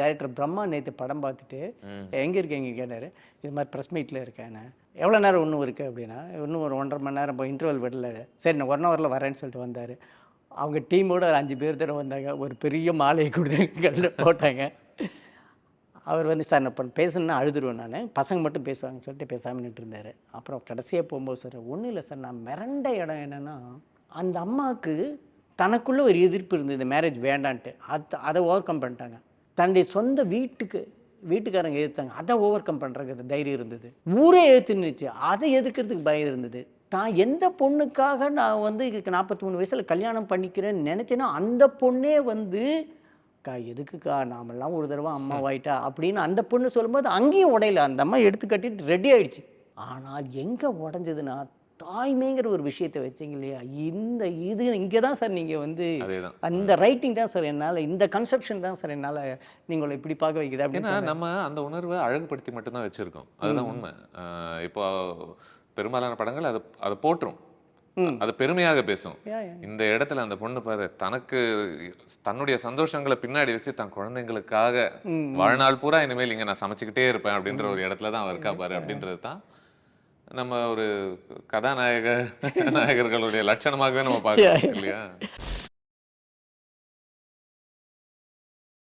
Director Brahma நேற்று படம் பார்த்துட்டு எங்கே இருக்கீங்க கேட்டார். இது மாதிரி ப்ரெஸ் மீட்டில் இருக்கேன். எவ்வளோ நேரம் இன்னும் இருக்குது அப்படின்னா, இன்னும் ஒரு 1.5 மணி நேரம் இப்போ இன்டர்வல் விடல. சரி நான் 1 ஹவரில் வரேன்னு சொல்லிட்டு வந்தார். அவங்க டீமோட ஒரு 5 பேர் தடவை வந்தாங்க. ஒரு பெரிய மாலையை கொடுத்து போட்டாங்க. அவர் வந்து சார் நான் இப்போ பேசணுன்னா அழுதுருவேன், நான் பசங்க மட்டும் பேசுவாங்கன்னு சொல்லிட்டு பேசாமல் நின்றுட்டு இருந்தார். அப்புறம் கடைசியாக போகும்போது சார் ஒன்றும் இல்லை சார், நான் மிரண்ட இடம் என்னென்னா, அந்த அம்மாவுக்கு தனக்குள்ளே ஒரு எதிர்ப்பு இருந்தது மேரேஜ் வேண்டான்ட்டு. அதை ஓவர் கம் பண்ணிட்டாங்க. தன்னுடைய சொந்த வீட்டுக்காரங்க எதிர்த்தாங்க, அதை ஓவர் கம் பண்ணுறதுக்கு தைரியம் இருந்தது. ஊரே எதிர்த்துன்னுச்சு, அதை எதிர்க்கிறதுக்கு பயம் இருந்தது. தான் எந்த பொண்ணுக்காக நான் வந்து இதுக்கு 43 வயசில் கல்யாணம் பண்ணிக்கிறேன்னு நினச்சேன்னா அந்த பொண்ணே வந்து எதுக்குக்கா நாமெல்லாம் ஒரு தடவை அம்மாவாயிட்டா அப்படின்னு அந்த பொண்ணு சொல்லும்போது அங்கேயும் உடையில, அந்த அம்மா எடுத்து கட்டிட்டு ரெடி ஆகிடுச்சு. ஆனால் எங்கே உடஞ்சதுன்னா, தாய்மைங்கிற ஒரு விஷயத்தை வச்சிங்க இல்லையா, இது இங்கே தான் சார் நீங்கள் வந்து அந்த ரைட்டிங் தான் சார் என்னால், இந்த கன்செப்ஷன் தான் சார் என்னால் நீங்களை இப்படி பார்க்க வைக்குது அப்படின்னா, நம்ம அந்த உணர்வை அழகுபடுத்தி மட்டும்தான் வச்சுருக்கோம். அதுதான் உண்மை. இப்போ பெரும்பாலான படங்கள் அதை போட்டுரும், அது பெருமையாக பேசும். இந்த இடத்துல அந்த பொண்ணு பாரு தன்னுடைய சந்தோஷங்களை பின்னாடி வச்சு தன் குழந்தைங்களுக்காக வாழ்நாள் பூரா இனிமேல் இங்கே நான் சமைச்சுக்கிட்டே இருப்பேன் அப்படின்ற ஒரு இடத்துல தான் இருக்கா பாரு அப்படின்றது தான் நம்ம ஒரு நாயகர்களுடைய லட்சணமாகவே நம்ம பார்க்கலாம் இல்லையா.